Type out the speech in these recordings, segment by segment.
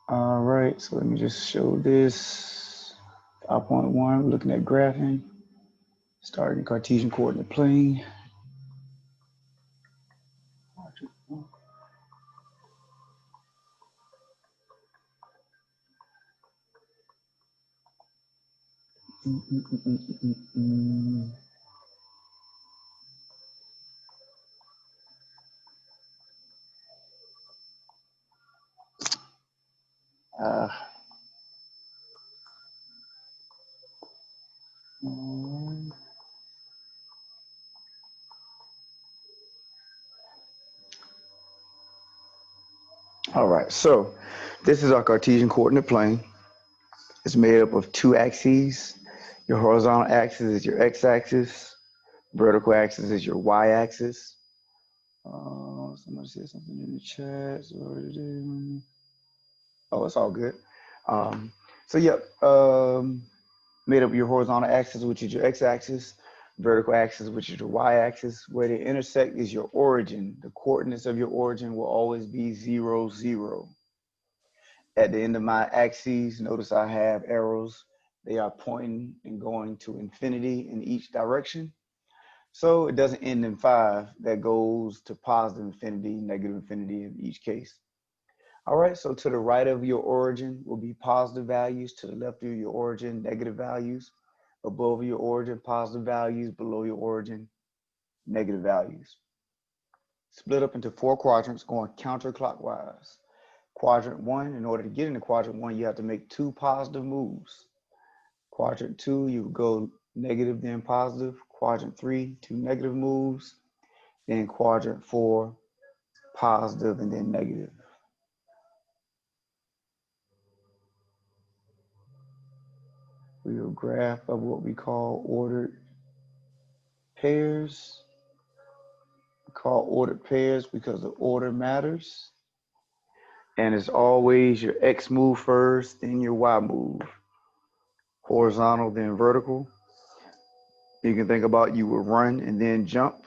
All right, so let me just show this. 5.1, we're looking at graphing, starting Cartesian coordinate plane. Uh, all right, so this is our Cartesian coordinate plane. It's made up of two axes. Your horizontal axis is your x-axis. Vertical axis is your y-axis. Somebody said something in the chat. Oh, it's all good. Um, so, yep. Made up your horizontal axis, which is your x-axis, vertical axis, which is your y-axis. Where they intersect is your origin. The coordinates of your origin will always be 0, 0. At the end of my axes, notice I have arrows. They are pointing and going to infinity in each direction. So it doesn't end in 5. That goes to positive infinity, negative infinity in each case. All right, so to the right of your origin will be positive values. To the left of your origin, negative values. Above your origin, positive values. Below your origin, negative values. Split up into 4 quadrants going counterclockwise. Quadrant 1, in order to get into quadrant 1, you have to make 2 positive moves. Quadrant 2, you go negative, then positive. Quadrant 3, 2 negative moves. Then quadrant 4, positive, and then negative. We will graph of what we call ordered pairs. We call ordered pairs because the order matters. And it's always your X move first, then your Y move. Horizontal, then vertical. You can think about you would run and then jump,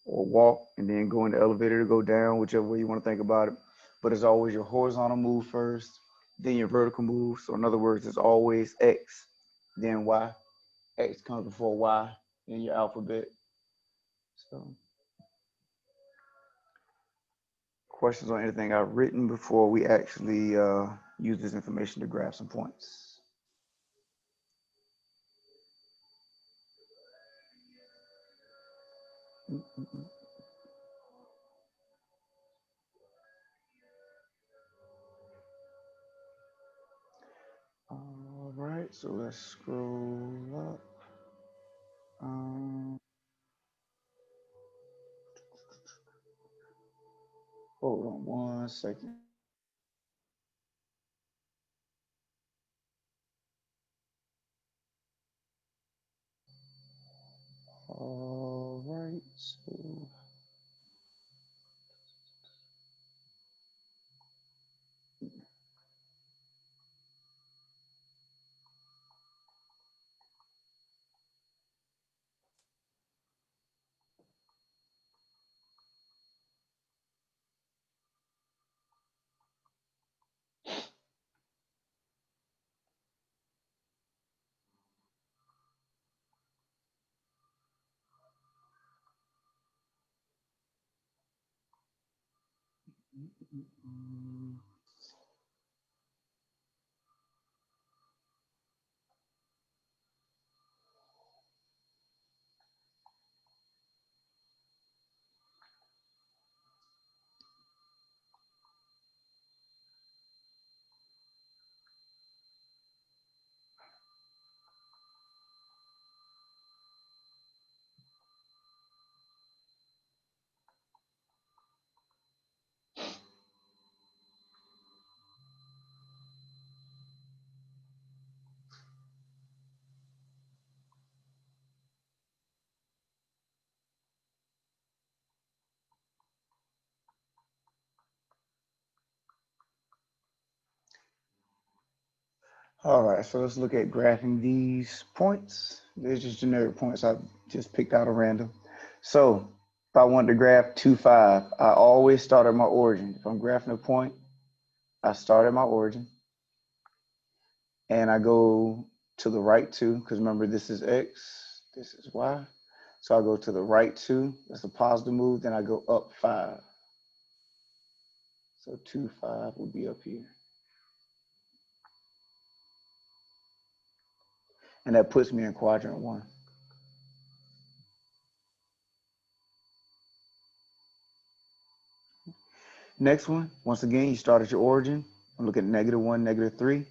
or walk and then go in the elevator to go down, whichever way you want to think about it. But it's always your horizontal move first, then your vertical move. So in other words, it's always X, then Y. X comes before Y in your alphabet. So questions on anything I've written before we actually use this information to graph some points? All right, so let's scroll up. Hold on 1 second. All right, so all right, so let's look at graphing these points. These are just generic points I just picked out at random. So if I wanted to graph 2, 5, I always start at my origin. If I'm graphing a point, I start at my origin and I go to the right 2, because remember this is x, this is y. So I go to the right 2, that's a positive move, then I go up 5. So 2, 5 would be up here. And that puts me in quadrant 1. Next one, once again, you start at your origin. I'm looking at -1, -3.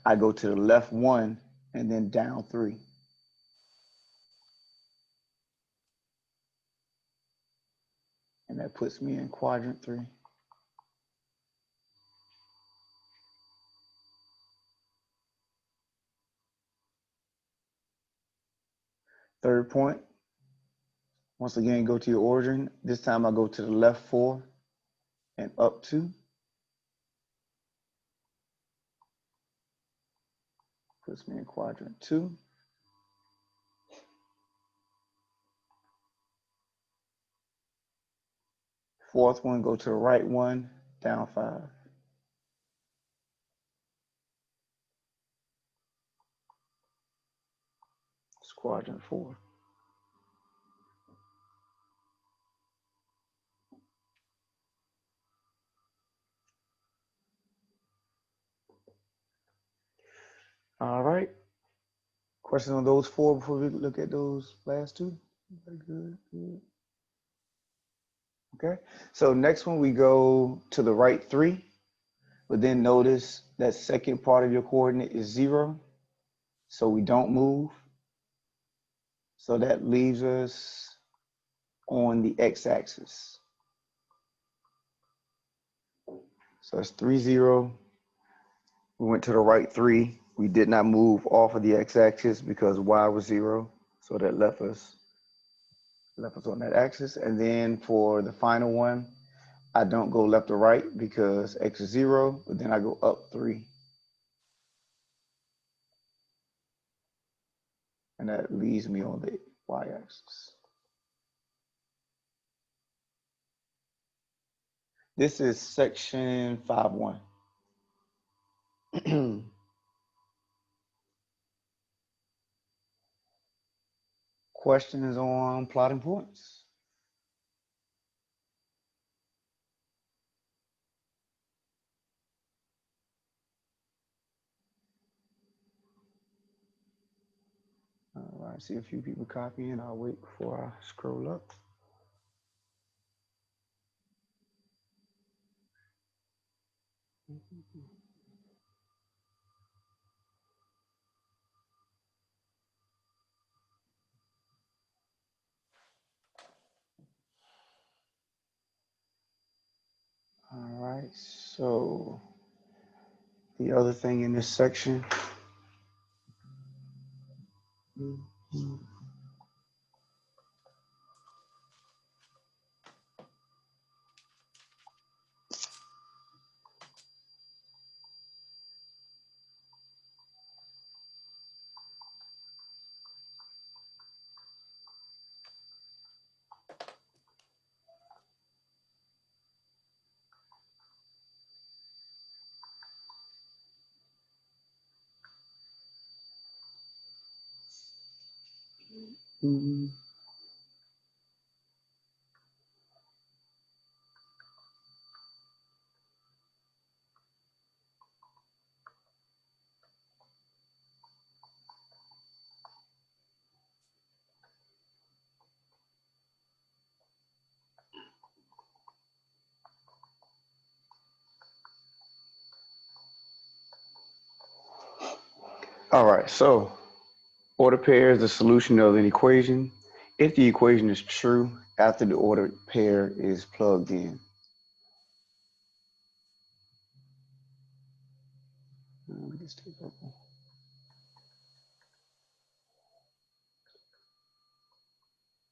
I go to the left 1 and then down 3. And that puts me in quadrant 3. Third point, once again, go to your origin. This time I go to the left 4 and up 2. Puts me in quadrant 2. Fourth one, go to the right 1, down 5. It's quadrant 4. All right. Questions on those 4 before we look at those last 2? Very good, good. Okay. So next one, we go to the right 3, but then notice that second part of your coordinate is 0. So we don't move. So that leaves us on the x-axis. So it's 3, 0. We went to the right 3. We did not move off of the x-axis because y was 0. So that left us on that axis. And then for the final one, I don't go left or right because x is 0, but then I go up 3. And that leaves me on the y-axis. This is section 5.1. Question is on plotting points. All right, I see a few people copying. I'll wait before I scroll up. All right, so the other thing in this section. All right, so order pair is the solution of an equation if the equation is true after the ordered pair is plugged in.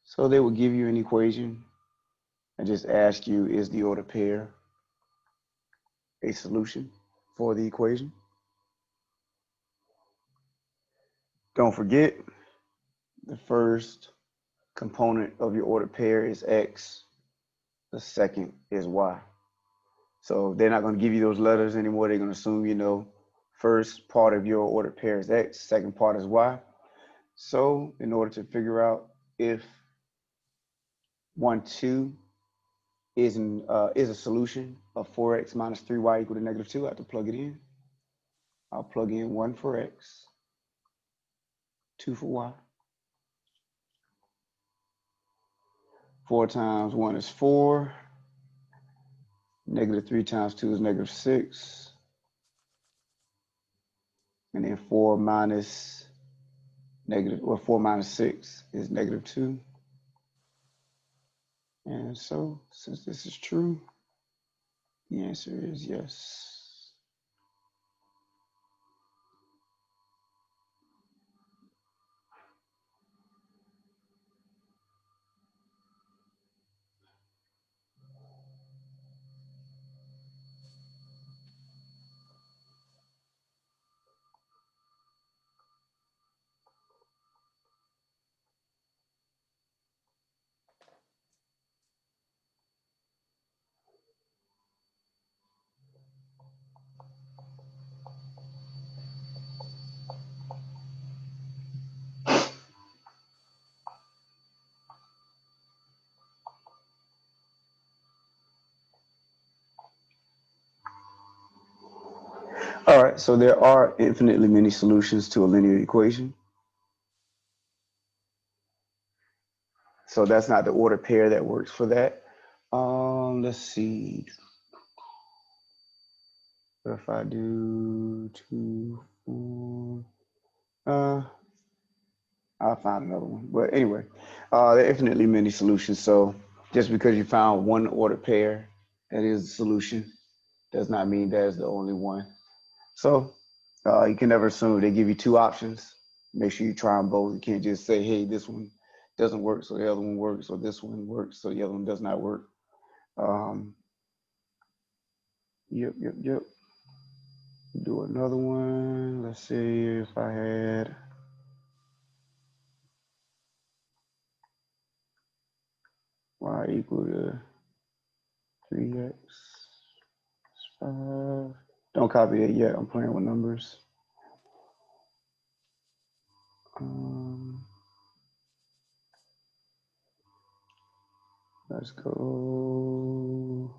So they will give you an equation and just ask you, is the ordered pair a solution for the equation? Don't forget, the first component of your ordered pair is x, the second is y. So they're not going to give you those letters anymore. They're going to assume you know first part of your ordered pair is X, second part is Y. So in order to figure out if 1, 2 is a solution of 4x minus 3y equal to -2, I have to plug it in. I'll plug in 1 for x, 2 for y. 4 times 1 is 4. -3 times 2 is -6. And then 4 minus 6 is -2. And so, since this is true, the answer is yes. All right, so there are infinitely many solutions to a linear equation. So that's not the ordered pair that works for that. Let's see. What if I do 2, 4? I'll find another one. But anyway, there are infinitely many solutions. So just because you found one ordered pair that is the solution does not mean that is the only one. So you can never assume they give you 2 options. Make sure you try them both. You can't just say, hey, this one doesn't work, so the other one works, or this one works, so the other one does not work. Yep. Do another one. Let's see if I had y equal to 3x 5. Don't copy it yet. I'm playing with numbers. Let's go.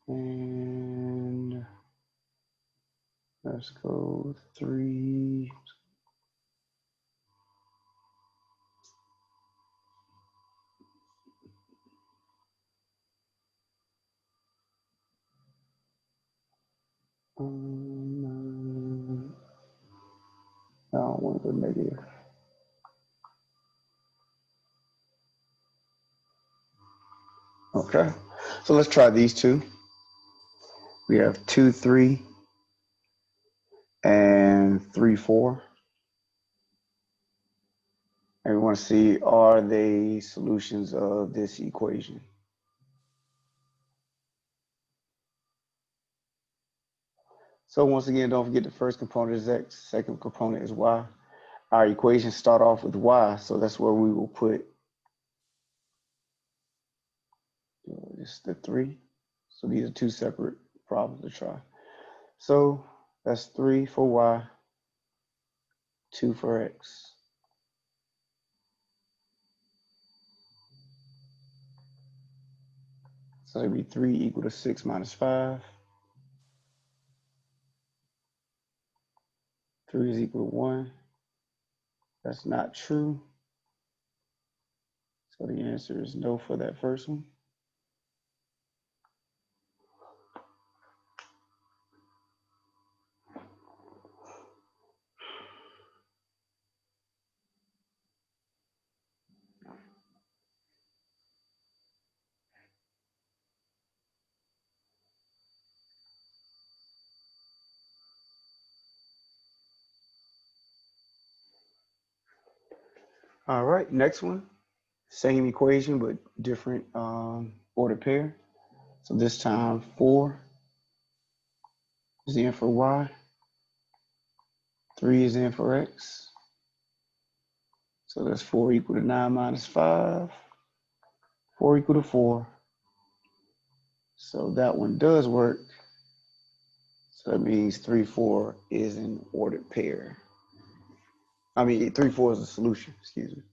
And let's go 3. I don't want to go negative. Okay, so let's try these two. We have 2, 3, and 3, 4. And we want to see, are they solutions of this equation? So once again, don't forget the first component is x, second component is y. Our equations start off with y, so that's where we will put just the 3. So these are 2 separate problems to try. So that's 3 for y, 2 for x. So it'd be 3 equal to 6 minus 5. 3 is equal to 1. That's not true. So the answer is no for that first one. All right, next one. Same equation, but different ordered pair. So this time 4 is in for y, 3 is in for x. So that's 4 equal to 9 minus 5. 4 equal to 4. So that one does work. So that means 3, 4 is an ordered pair. I mean, 3, 4 is a solution, excuse me.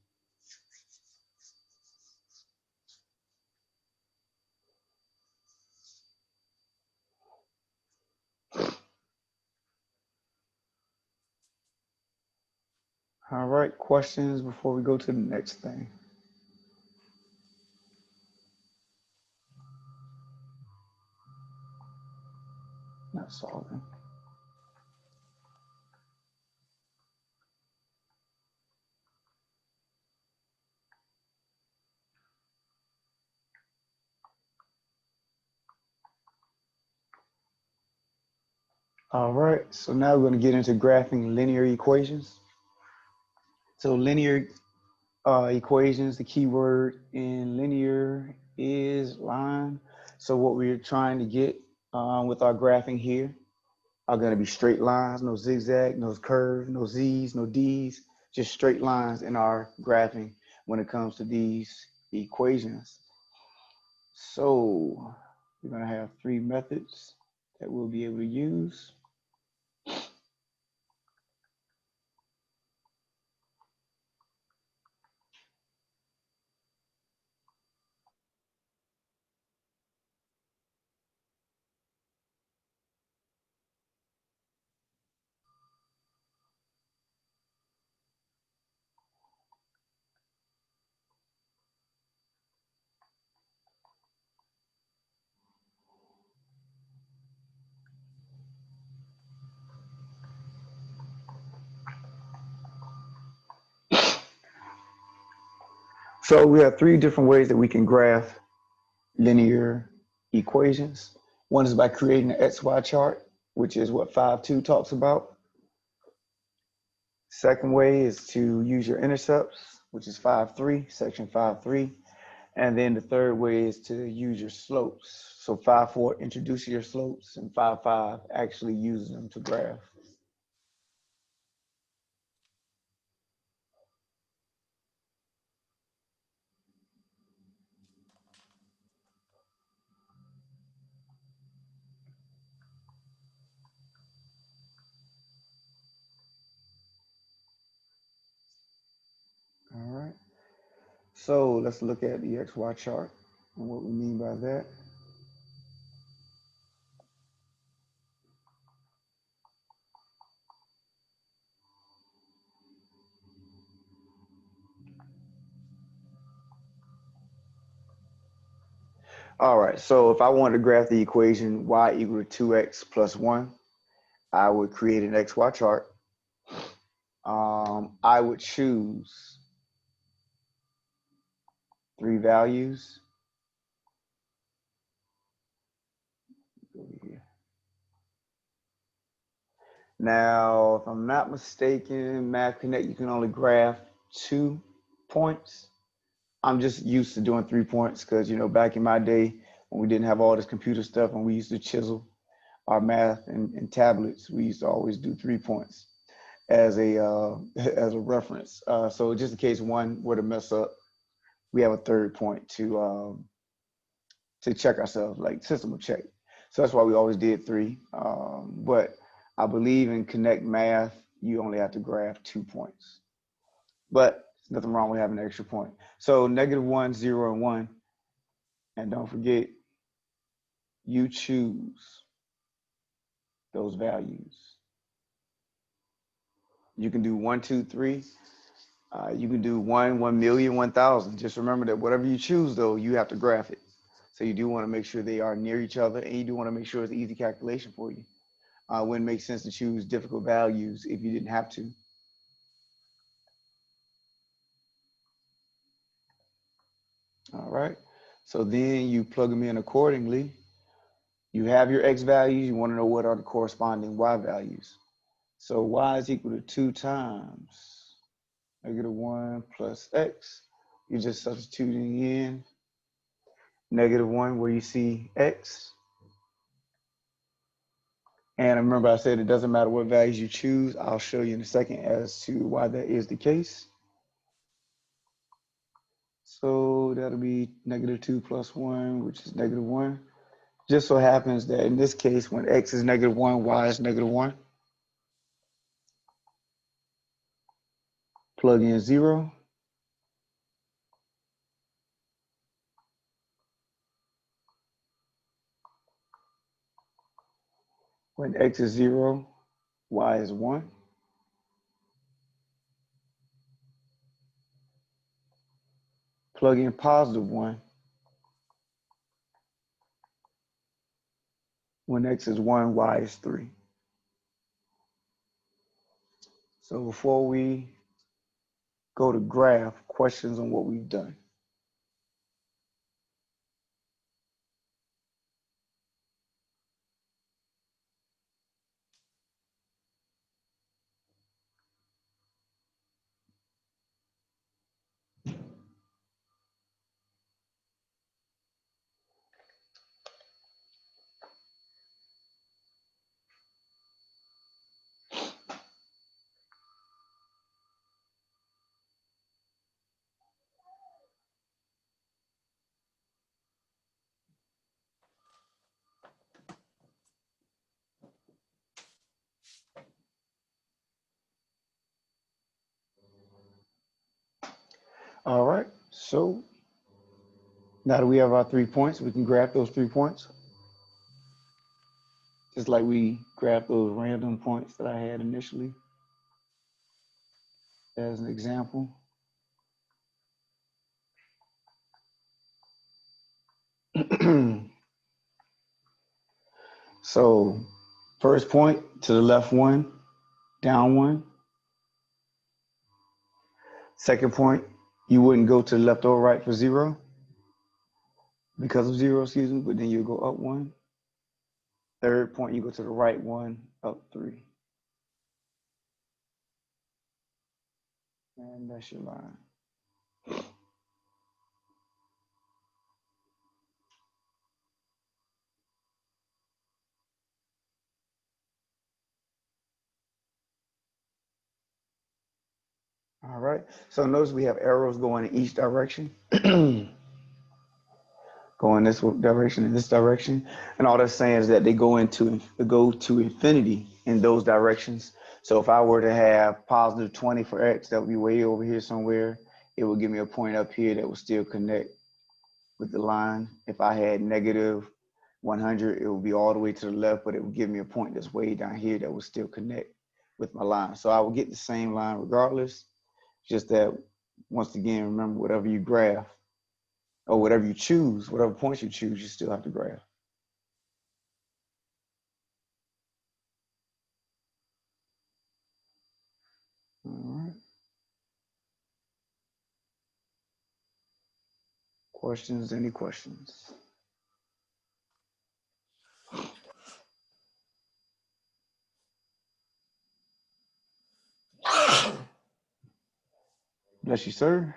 All right, questions before we go to the next thing? Not solving. All right, so now we're going to get into graphing linear equations. So linear equations, the key word in linear is line. So what we're trying to get with our graphing here are going to be straight lines, no zigzag, no curve, no Z's, no D's, just straight lines in our graphing when it comes to these equations. So we're going to have 3 methods that we'll be able to use. So we have 3 different ways that we can graph linear equations. One is by creating an XY chart, which is what 5.2 talks about. Second way is to use your intercepts, which is 5.3, section 5.3. And then the third way is to use your slopes. So 5.4 introduces your slopes, and 5.5 actually uses them to graph. All right. So let's look at the XY chart and what we mean by that. All right, so if I wanted to graph the equation y equal to 2x plus 1, I would create an XY chart. I would choose 3 values. Now, if I'm not mistaken, Math Connect, you can only graph 2 points. I'm just used to doing 3 points because, back in my day when we didn't have all this computer stuff and we used to chisel our math in tablets, we used to always do 3 points as a as a reference. So just in case one were to mess up, we have a third point to check ourselves, like system of check. So that's why we always did 3. But I believe in Connect Math, you only have to graph 2 points. But there's nothing wrong with having an extra point. So -1, 0, and 1. And don't forget, you choose those values. You can do 1, 2, 3. You can do 1, 1,000,000, 1,000. Just remember that whatever you choose, though, you have to graph it. So you do want to make sure they are near each other, and you do want to make sure it's an easy calculation for you. Wouldn't make sense to choose difficult values if you didn't have to. All right. So then you plug them in accordingly. You have your x values. You want to know what are the corresponding y values. So y is equal to 2 times -1 plus x. You're just substituting in -1 where you see x. And remember I said it doesn't matter what values you choose. I'll show you in a second as to why that is the case. So that'll be -2 plus 1, which is -1. Just so happens that in this case, when x is -1, y is -1. Plug in 0. When x is 0, y is 1. Plug in +1. When x is 1, y is 3. So before we go to graph, questions on what we've done. All right, so now that we have our 3 points, we can graph those 3 points. Just like we graphed those random points that I had initially as an example. So first point to the left 1, down 1. Second point, you wouldn't go to the left or right for 0 because of 0, excuse me, but then you go up 1. Third point, you go to the right 1, up 3. And that's your line. All right, so notice we have arrows going in each direction. Going this direction and this direction. And all that's saying is that they go to infinity in those directions. So if I were to have +20 for x, that would be way over here somewhere. It would give me a point up here that would still connect with the line. If I had -100, it would be all the way to the left, but it would give me a point that's way down here that would still connect with my line. So I would get the same line regardless. Just that, once again, remember, whatever you graph, or whatever you choose, whatever points you choose, you still have to graph. All right. Questions? Any questions? Bless you, sir.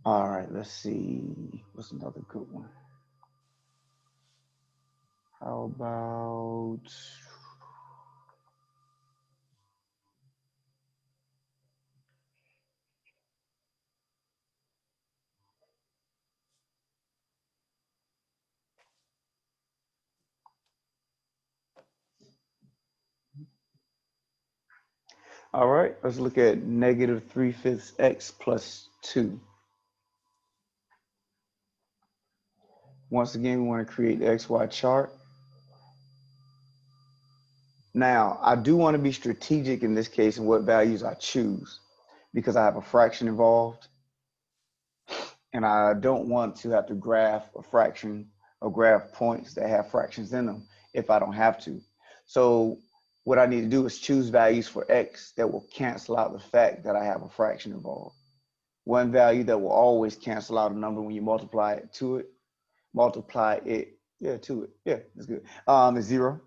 All right, let's see. What's another good one? How about all right, let's look at -3/5 x plus 2. Once again, we want to create the XY chart. Now, I do want to be strategic in this case in what values I choose because I have a fraction involved and I don't want to have to graph a fraction or graph points that have fractions in them if I don't have to. So what I need to do is choose values for x that will cancel out the fact that I have a fraction involved. One value that will always cancel out a number when you multiply it, to it, that's good, is 0.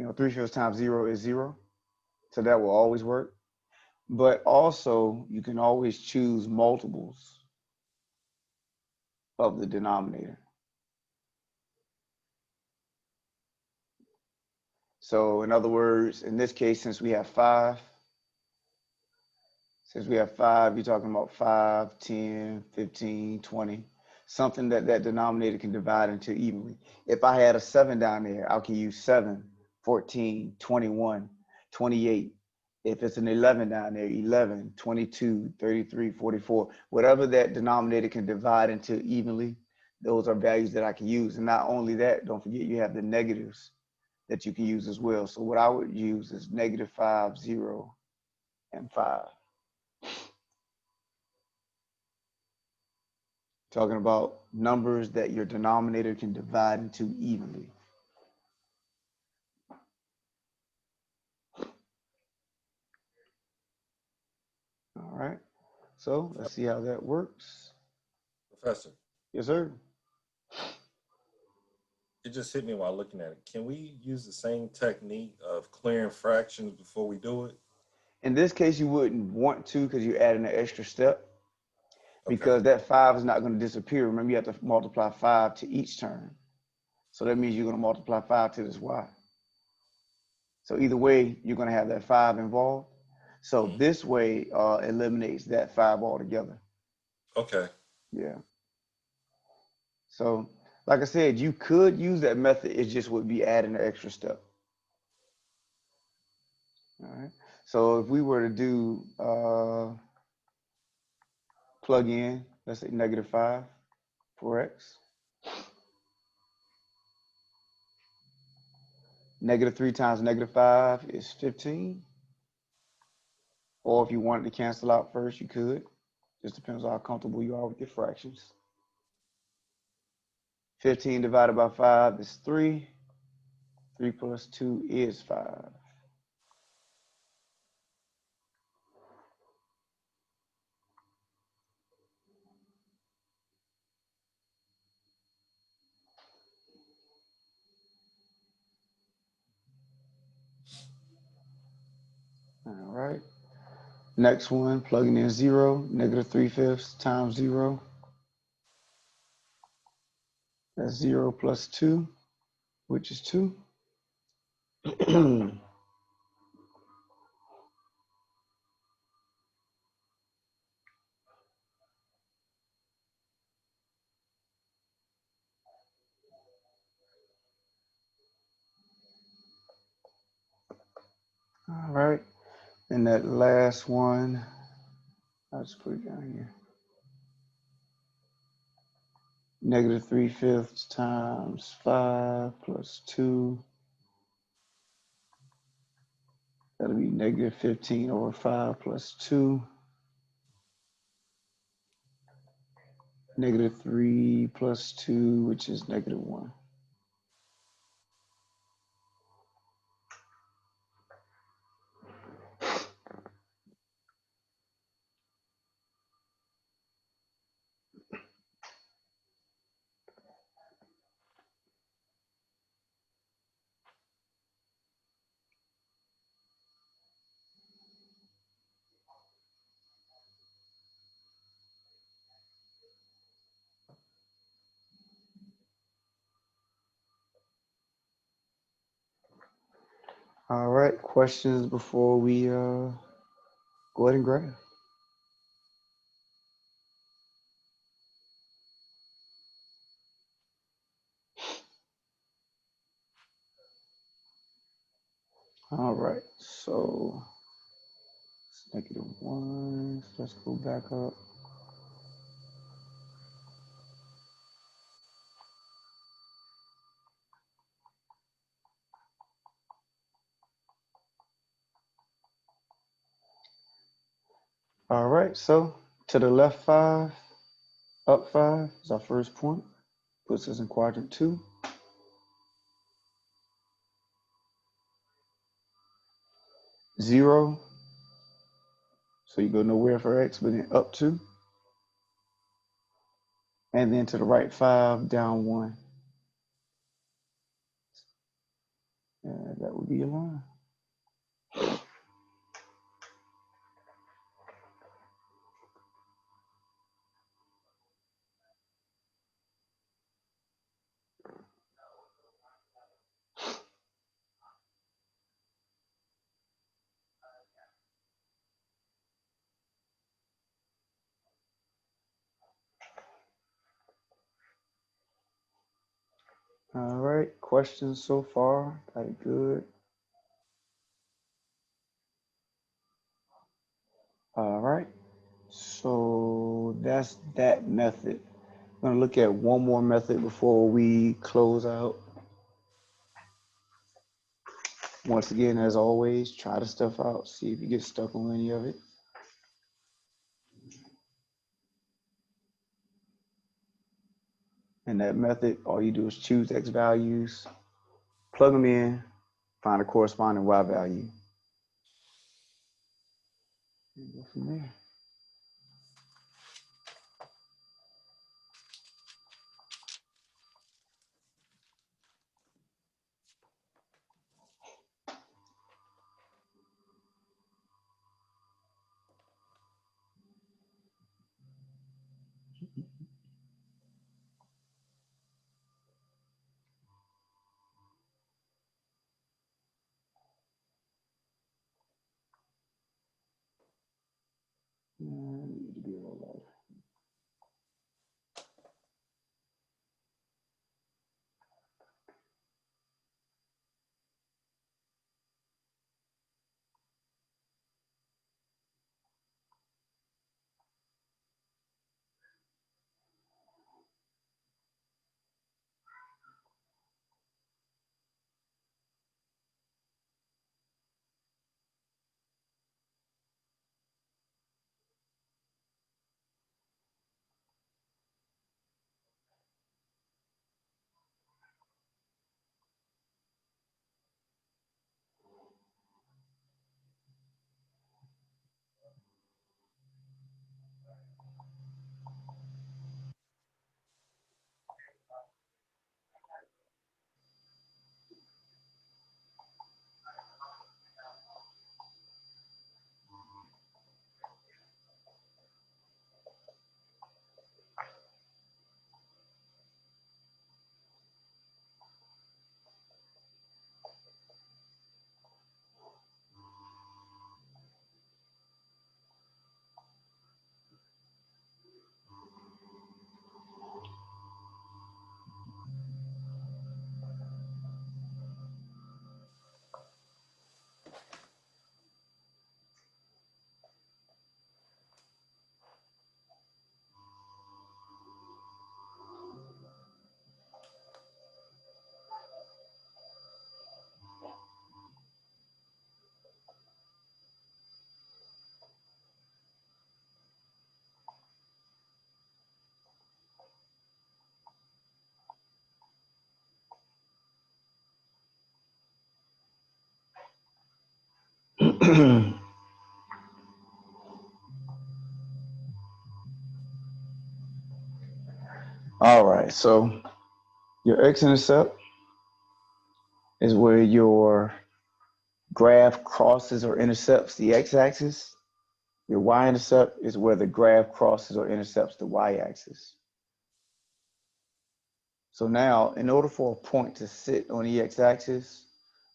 3/5 times 0 is 0. So that will always work. But also, you can always choose multiples of the denominator. So in other words, in this case, since we have 5, Since we have 5, you're talking about 5, 10, 15, 20, something that that denominator can divide into evenly. If I had a 7 down there, I can use 7, 14, 21, 28. If it's an 11 down there, 11, 22, 33, 44, whatever that denominator can divide into evenly, those are values that I can use. And not only that, don't forget you have the negatives that you can use as well. So what I would use is negative 5, 0, and 5. Talking about numbers that your denominator can divide into evenly. All right. So let's see how that works. Professor, Yes, sir. it just hit me while looking at it. Can we use the same technique of clearing fractions before we do it? In this case, you wouldn't want to because you're adding an extra step Okay. because that 5 is not going to disappear. Remember, you have to multiply 5 to each term. So that means you're going to multiply 5 to this y. So either way, you're going to have that 5 involved. So Hmm. this way eliminates that 5 altogether. Okay. Yeah. So, like I said, you could use that method. It just would be adding an extra step. All right. So if we were to do plug in, let's say negative 5 for x, negative 3 times negative 5 is 15. Or if you wanted to cancel out first, you could. Just depends on how comfortable you are with your fractions. 15 divided by 5 is 3. 3 plus 2 is 5. All right. Next one, plugging in 0, negative 3/5 times 0. That's 0 plus 2, which is 2. All right. And that last one, I'll just put it down here. Negative 3/5 times 5 plus 2. That'll be negative 15 over 5 plus 2. Negative 3 plus 2, which is negative 1. All right, questions before we go ahead and graph. All right, so it's negative 1. So let's go back up. All right, so to the left 5, up 5 is our first point. Puts us in quadrant 2. 0, so you go nowhere for x, but then up 2. And then to the right 5, down 1. That would be your line. All right, questions so far? Got it good. All right, so that's that method. I'm gonna look at one more method before we close out. Once again, as always, try the stuff out, see if you get stuck on any of it. And that method, all you do is choose x values, plug them in, find a corresponding y value, and go from there. Need to be a little lighter. All right, so your x-intercept is where your graph crosses or intercepts the x-axis. Your y-intercept is where the graph crosses or intercepts the y-axis. So now, in order for a point to sit on the x-axis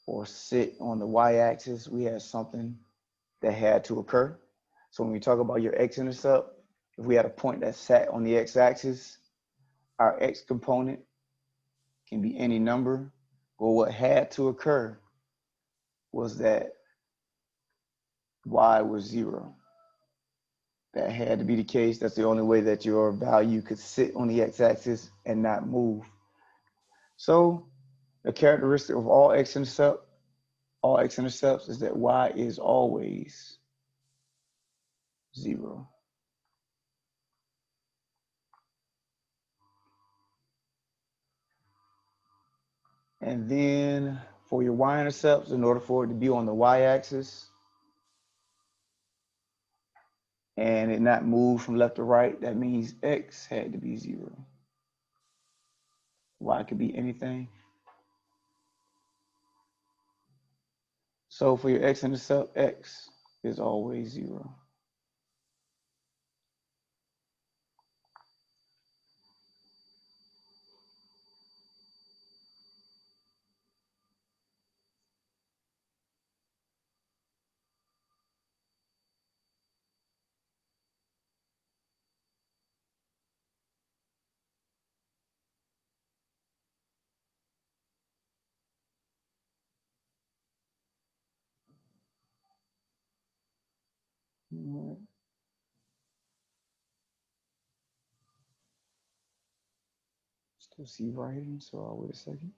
or sit on the y-axis, we had something that had to occur. So when we talk about your x-intercept, if we had a point that sat on the x-axis, our x component can be any number, but what had to occur was that y was 0. That had to be the case. That's the only way that your value could sit on the x-axis and not move. So the characteristic of all x-intercepts is that y is always 0. And then for your y-intercepts, in order for it to be on the y-axis and it not move from left to right, that means x had to be 0. Y could be anything. So for your x-intercept, x is always 0. All right. Still see writing, so I'll wait a second.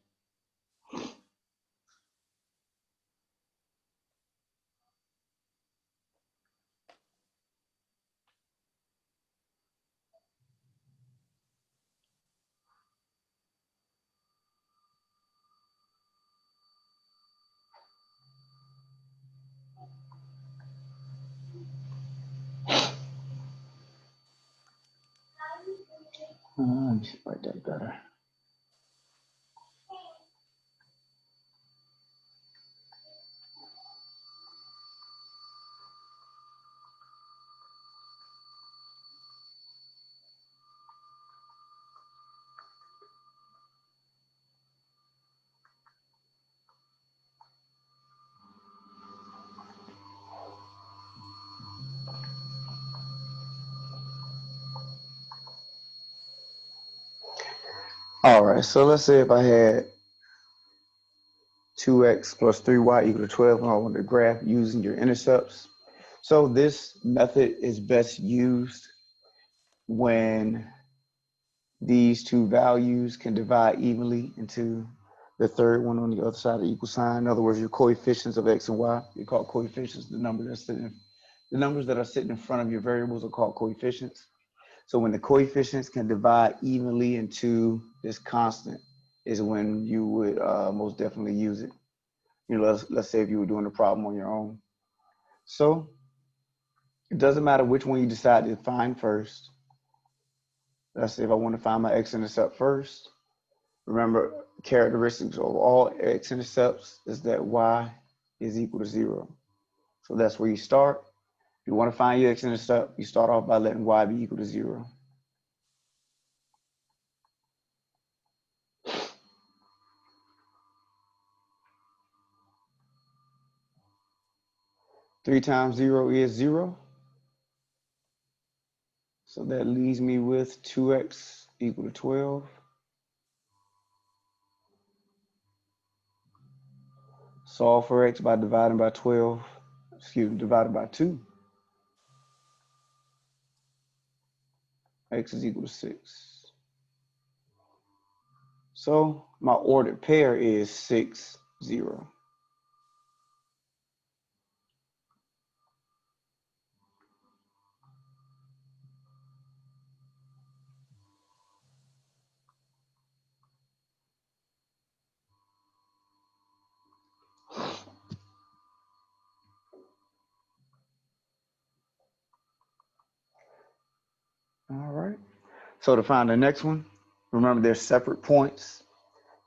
Let me write that better. All right, so let's say if I had 2x plus 3y equal to 12, and I want to graph using your intercepts. So this method is best used when these two values can divide evenly into the third one on the other side of the equal sign. In other words, your coefficients of x and y, you call coefficients. The numbers that are sitting in front of your variables are called coefficients. So when the coefficients can divide evenly into this constant is when you would most definitely use it. Let's say if you were doing a problem on your own. So it doesn't matter which one you decide to find first. Let's say if I want to find my x-intercept first. Remember, characteristics of all x-intercepts is that y is equal to 0. So that's where you start. If you want to find your x-intercept, you start off by letting y be equal to 0. Three times 0 is 0. So that leaves me with 2x equal to 12. Solve for x by dividing by 12. Divided by 2. X is equal to 6. So my ordered pair is 6, 0. All right. So to find the next one, remember they're separate points.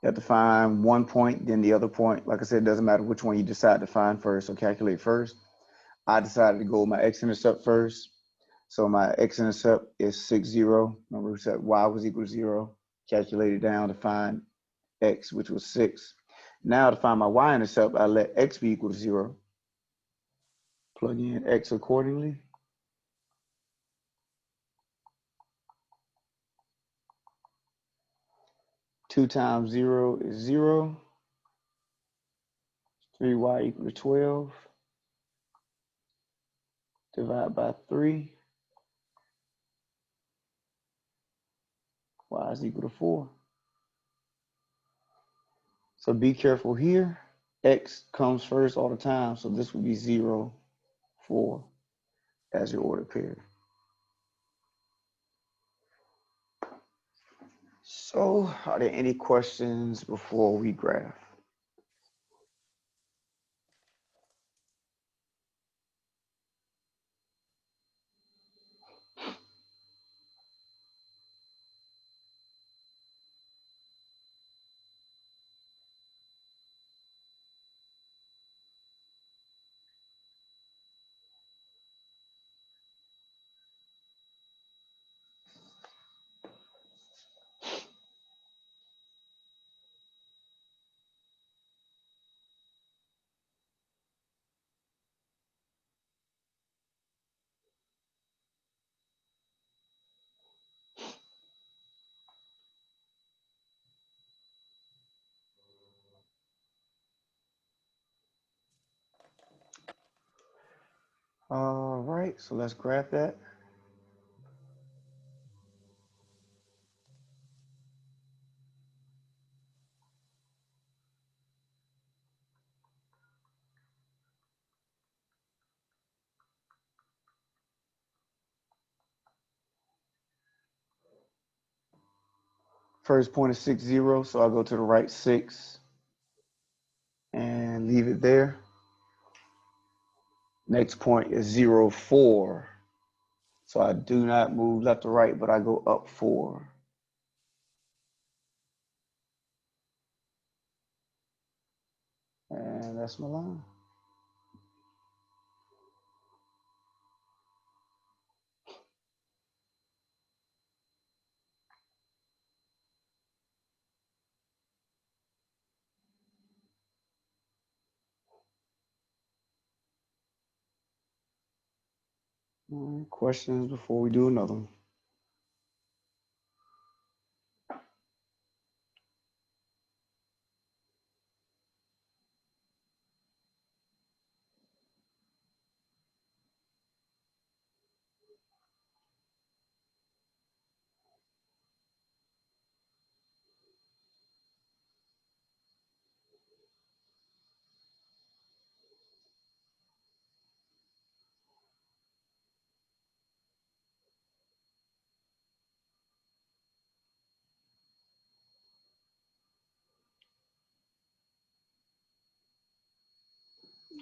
You have to find one point, then the other point. Like I said, it doesn't matter which one you decide to find first or calculate first. I decided to go with my x-intercept first. So my x-intercept is 6, 0. Remember we said y was equal to 0. Calculated down to find x, which was 6. Now to find my y-intercept, I let x be equal to 0. Plug in x accordingly. Two times 0 is 0. 3y equal to 12. Divide by 3. Y is equal to 4. So be careful here. X comes first all the time. So this would be 0, 4 as your ordered pair. So are there any questions before we graph? All right, so let's graph that. First point is 6, 0, so I'll go to the right 6 and leave it there. Next point is 0, 4. So I do not move left or right, but I go up 4. And that's my line. All right, questions before we do another one?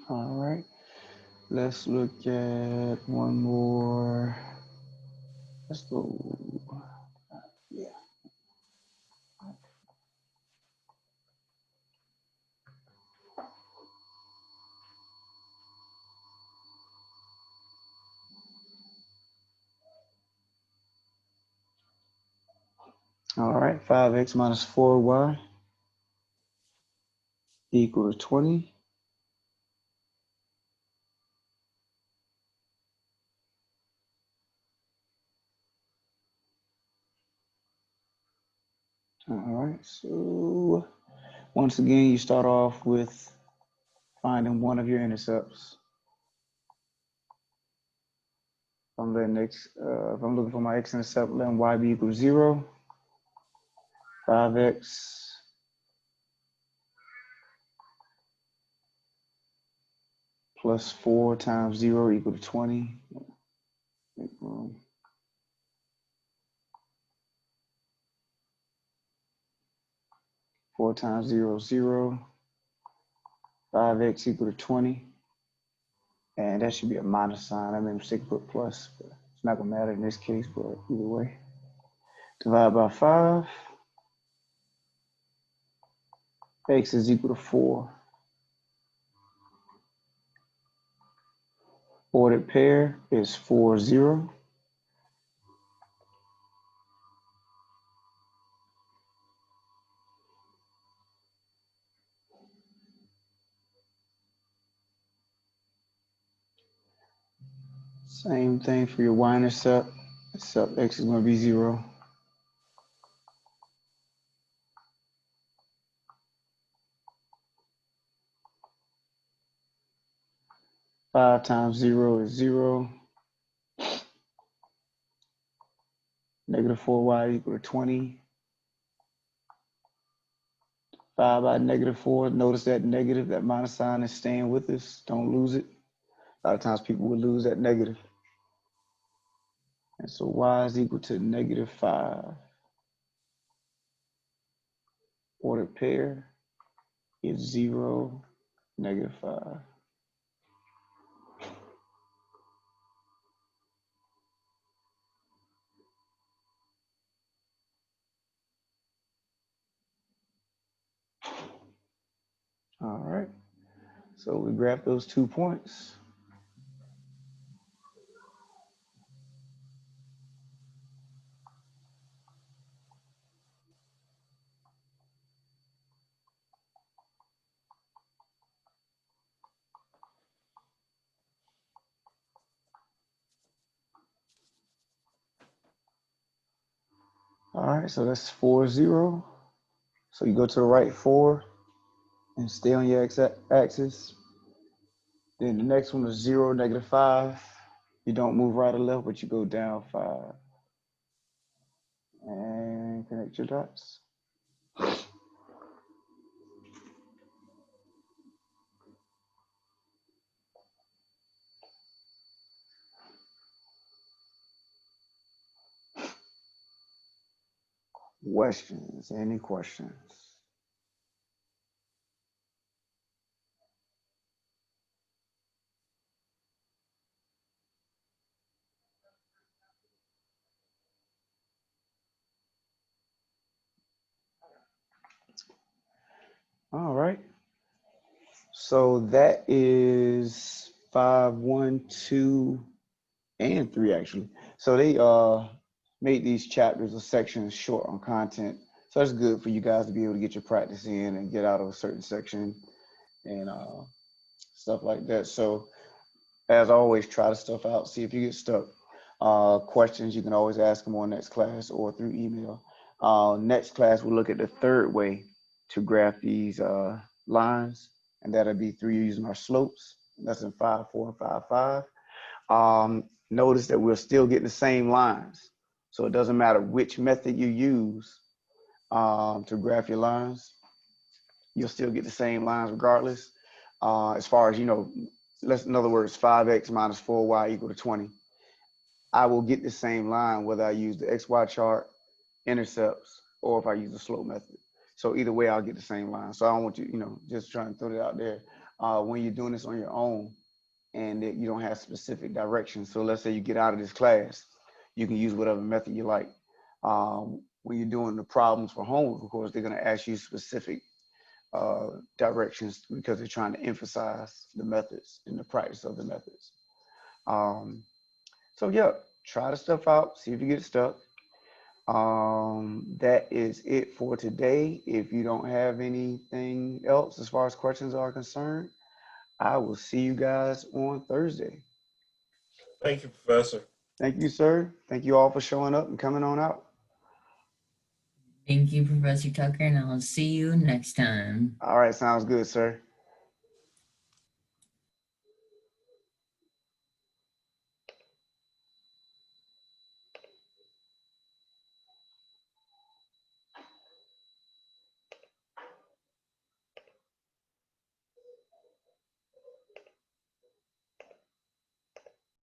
All right, let's look at one more. Let's go. Yeah. All right, 5x minus 4y equals 20. All right, so once again, you start off with finding one of your intercepts. If I'm looking for my x-intercept, letting y be equal to 0. 5x plus 4 times 0 equal to 20. Make room. 4 times 0 is 0. 5x equal to 20. And that should be a minus sign. I made a mistake, put plus, but it's not going to matter in this case, but either way. Divide by 5. X is equal to 4. Ordered pair is 4, 0. Same thing for your y-intercept, except x is going to be 0. 5 times 0 is 0. Negative 4y equal to 20. 5 by negative 4. Notice that negative, that minus sign is staying with us. Don't lose it. A lot of times people will lose that negative. And so y is equal to negative 5. Ordered pair is 0, negative 5. All right. So we graph those 2 points. All right, so that's 4, 0. So you go to the right 4 and stay on your x-axis. Then the next one is 0, -5. You don't move right or left, but you go down 5. And connect your dots. Questions? Any questions? All right. So that is 5, 1, 2, and 3 actually. So they made these chapters or sections short on content. So that's good for you guys to be able to get your practice in and get out of a certain section and stuff like that. So as always, try the stuff out, see if you get stuck. Questions, you can always ask them on next class or through email. Next class, we'll look at the third way to graph these lines, and that'll be through using our slopes. That's in 5, 4, and 5, 5. Notice that we're still getting the same lines. So it doesn't matter which method you use to graph your lines, you'll still get the same lines regardless. As far as, in other words, 5x minus 4y equal to 20. I will get the same line whether I use the XY chart, intercepts, or if I use the slope method. So either way, I'll get the same line. So I don't want you, just trying to throw it out there. When you're doing this on your own and that you don't have specific directions. So let's say you get out of this class, you can use whatever method you like. When you're doing the problems for homework, of course, they're going to ask you specific directions because they're trying to emphasize the methods and the practice of the methods. So yeah, try the stuff out, see if you get stuck. That is it for today. If you don't have anything else as far as questions are concerned, I will see you guys on Thursday. Thank you, Professor. Thank you, sir. Thank you all for showing up and coming on out. Thank you, Professor Tucker, and I'll see you next time. All right, sounds good, sir.